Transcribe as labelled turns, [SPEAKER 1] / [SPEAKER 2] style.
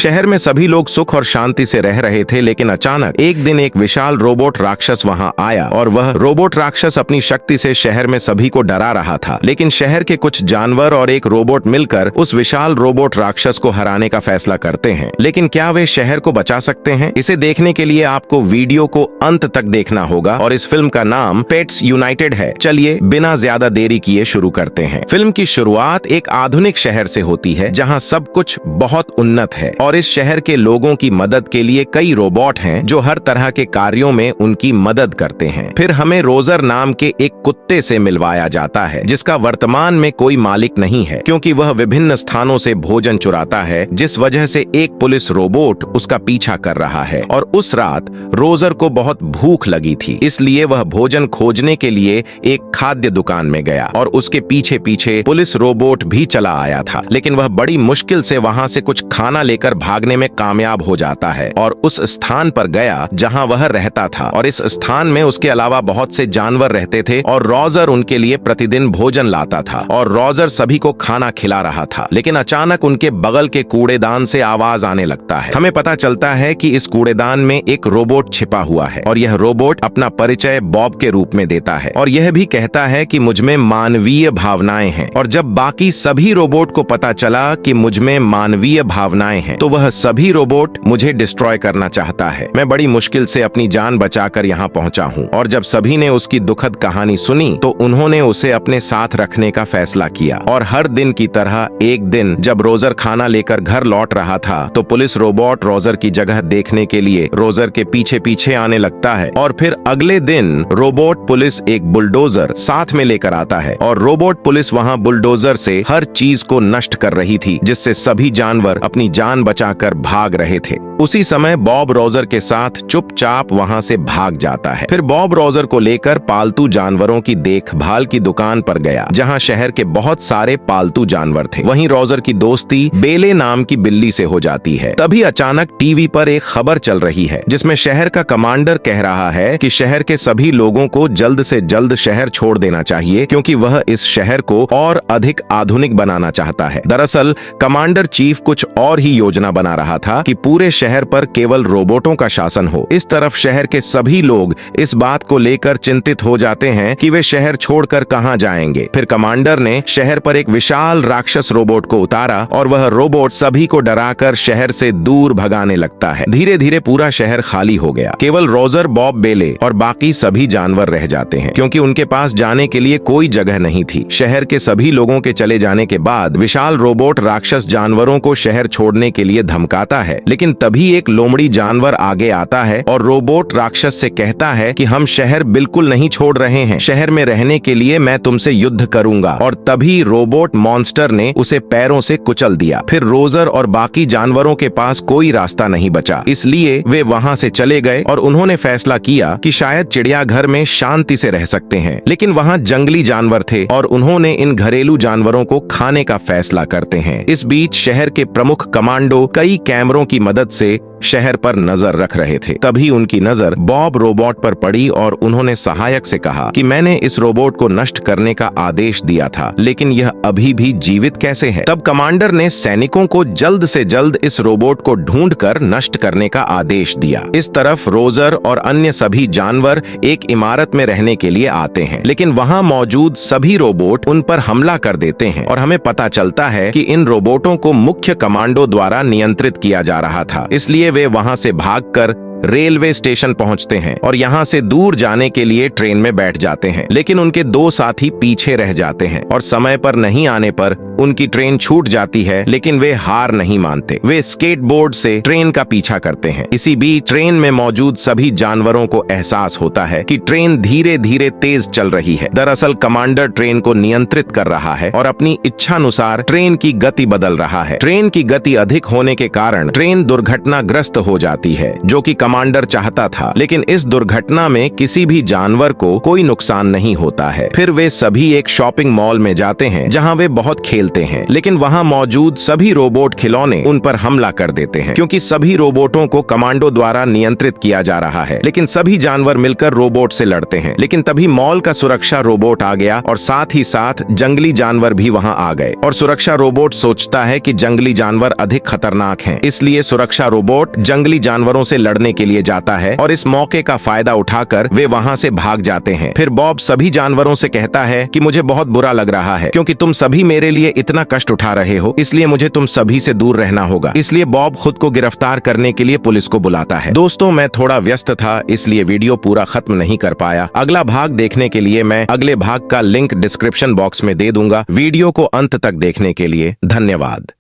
[SPEAKER 1] शहर में सभी लोग सुख और शांति से रह रहे थे, लेकिन अचानक एक दिन एक विशाल रोबोट राक्षस वहां आया और वह रोबोट राक्षस अपनी शक्ति से शहर में सभी को डरा रहा था। लेकिन शहर के कुछ जानवर और एक रोबोट मिलकर उस विशाल रोबोट राक्षस को हराने का फैसला करते हैं। लेकिन क्या वे शहर को बचा सकते हैं? इसे देखने के लिए आपको वीडियो को अंत तक देखना होगा और इस फिल्म का नाम पेट्स यूनाइटेड है। चलिए बिना ज्यादा देरी किए शुरू करते हैं। फिल्म की शुरुआत एक आधुनिक शहर से होती है जहां सब कुछ बहुत उन्नत है और इस शहर के लोगों की मदद के लिए कई रोबोट हैं जो हर तरह के कार्यों में उनकी मदद करते हैं। फिर हमें रोजर नाम के एक कुत्ते से मिलवाया जाता है जिसका वर्तमान में कोई मालिक नहीं है क्योंकि वह विभिन्न स्थानों से भोजन चुराता है, जिस वजह से एक पुलिस रोबोट उसका पीछा कर रहा है। और उस रात रोजर को बहुत भूख लगी थी, इसलिए वह भोजन खोजने के लिए एक खाद्य दुकान में गया और उसके पीछे पीछे पुलिस रोबोट भी चला आया था। लेकिन वह बड़ी मुश्किल से वहां से कुछ खाना लेकर भागने में कामयाब हो जाता है और उस स्थान पर गया जहां वह रहता था। और इस स्थान में उसके अलावा बहुत से जानवर रहते थे और रोजर उनके लिए प्रतिदिन भोजन लाता था और रोजर सभी को खाना खिला रहा था। लेकिन अचानक उनके बगल के कूड़ेदान से आवाज आने लगता है। हमें पता चलता है कि इस कूड़ेदान में एक रोबोट छिपा हुआ है और यह रोबोट अपना परिचय बॉब के रूप में देता है और यह भी कहता है कि मुझमें मानवीय भावनाएं हैं। और जब बाकी सभी रोबोट को पता चला कि मुझमें मानवीय भावनाएं हैं तो वह सभी रोबोट मुझे डिस्ट्रॉय करना चाहता है। मैं बड़ी मुश्किल से अपनी जान बचाकर यहाँ पहुँचा हूँ। और जब सभी ने उसकी दुखद कहानी सुनी तो उन्होंने उसे अपने साथ रखने का फैसला किया। और हर दिन की तरह एक दिन जब रोजर खाना लेकर घर लौट रहा था तो पुलिस रोबोट रोजर की जगह देखने के लिए रोजर के पीछे पीछे आने लगता है। और फिर अगले दिन रोबोट पुलिस एक बुलडोजर साथ में लेकर आता है और रोबोट पुलिस वहां बुलडोजर से हर चीज को नष्ट कर रही थी, जिससे सभी जानवर अपनी जान बचाकर भाग रहे थे। उसी समय बॉब रोजर के साथ चुपचाप वहां से भाग जाता है। फिर बॉब रोजर को लेकर पालतू जानवरों की देखभाल की दुकान पर गया जहां शहर के बहुत सारे पालतू जानवर थे। वहीं रोजर की दोस्ती बेले नाम की बिल्ली से हो जाती है। तभी अचानक टीवी पर एक खबर चल रही है जिसमें शहर का कमांडर कह रहा है कि शहर के सभी लोगों को जल्द से जल्द शहर छोड़ देना चाहिए क्योंकि वह इस शहर को और अधिक आधुनिक बनाना चाहता है। दरअसल कमांडर चीफ कुछ और ही योजना बना रहा था कि पूरे शहर पर केवल रोबोटों का शासन हो। इस तरफ शहर के सभी लोग इस बात को लेकर चिंतित हो जाते हैं कि वे शहर छोड़कर कहां जाएंगे। फिर कमांडर ने शहर पर एक विशाल राक्षस रोबोट को उतारा और वह रोबोट सभी को डराकर शहर से दूर भगाने लगता है। धीरे धीरे पूरा शहर खाली हो गया। केवल रोजर, बॉब, बेले और बाकी सभी जानवर रह जाते हैं क्योंकि उनके पास जाने के लिए कोई जगह नहीं थी। शहर के सभी लोगों के चले जाने के बाद विशाल रोबोट राक्षस जानवरों को शहर छोड़ने के लिए धमकाता है। लेकिन तभी एक लोमड़ी जानवर आगे आता है और रोबोट राक्षस से कहता है कि हम शहर बिल्कुल नहीं छोड़ रहे हैं, शहर में रहने के लिए मैं तुमसे युद्ध करूंगा। और तभी रोबोट मॉन्स्टर ने उसे पैरों से कुचल दिया। फिर रोजर और बाकी जानवरों के पास कोई रास्ता नहीं बचा, इसलिए वे वहां से चले गए और उन्होंने फैसला किया कि शायद चिड़ियाघर में शांति से रह सकते हैं। लेकिन वहां जंगली जानवर थे और उन्होंने इन घरेलू जानवरों को खाने का फैसला करते हैं। इस बीच शहर के प्रमुख कमांडो कई कैमरों की मदद से शहर पर नजर रख रहे थे। तभी उनकी नजर बॉब रोबोट पर पड़ी और उन्होंने सहायक से कहा कि मैंने इस रोबोट को नष्ट करने का आदेश दिया था, लेकिन यह अभी भी जीवित कैसे है? तब कमांडर ने सैनिकों को जल्द से जल्द इस रोबोट को ढूंढकर नष्ट करने का आदेश दिया। इस तरफ रोजर और अन्य सभी जानवर एक इमारत में रहने के लिए आते हैं, लेकिन वहां मौजूद सभी रोबोट उन पर हमला कर देते हैं और हमें पता चलता है कि इन रोबोटों को मुख्य कमांडो द्वारा नियंत्रित किया जा रहा था। इसलिए वे वहां से भागकर रेलवे स्टेशन पहुंचते हैं और यहां से दूर जाने के लिए ट्रेन में बैठ जाते हैं। लेकिन उनके दो साथी पीछे रह जाते हैं और समय पर नहीं आने पर उनकी ट्रेन छूट जाती है, लेकिन वे हार नहीं मानते। वे स्केटबोर्ड से ट्रेन का पीछा करते हैं। इसी बीच ट्रेन में मौजूद सभी जानवरों को एहसास होता है कि ट्रेन धीरे धीरे तेज चल रही है। दरअसल कमांडर ट्रेन को नियंत्रित कर रहा है और अपनी इच्छानुसार ट्रेन की गति बदल रहा है। ट्रेन की गति अधिक होने के कारण ट्रेन दुर्घटनाग्रस्त हो जाती है, जो कि कमांडर चाहता था, लेकिन इस दुर्घटना में किसी भी जानवर को कोई नुकसान नहीं होता है। फिर वे सभी एक शॉपिंग मॉल में जाते हैं जहां वे बहुत खेलते हैं, लेकिन वहां मौजूद सभी रोबोट खिलौने उन पर हमला कर देते हैं क्योंकि सभी रोबोटों को कमांडो द्वारा नियंत्रित किया जा रहा है। लेकिन सभी जानवर मिलकर रोबोट से लड़ते हैं, लेकिन तभी मॉल का सुरक्षा रोबोट आ गया और साथ ही साथ जंगली जानवर भी वहां आ गए। और सुरक्षा रोबोट सोचता है कि जंगली जानवर अधिक खतरनाक हैं, इसलिए सुरक्षा रोबोट जंगली जानवरों से लड़ने के लिए जाता है और इस मौके का फायदा उठाकर वे वहां से भाग जाते हैं। फिर बॉब सभी जानवरों से कहता है कि मुझे बहुत बुरा लग रहा है क्योंकि तुम सभी मेरे लिए इतना कष्ट उठा रहे हो, इसलिए मुझे तुम सभी से दूर रहना होगा। इसलिए बॉब खुद को गिरफ्तार करने के लिए पुलिस को बुलाता है। दोस्तों, मैं थोड़ा व्यस्त था इसलिए वीडियो पूरा खत्म नहीं कर पाया। अगला भाग देखने के लिए मैं अगले भाग का लिंक डिस्क्रिप्शन बॉक्स में दे दूंगा। वीडियो को अंत तक देखने के लिए धन्यवाद।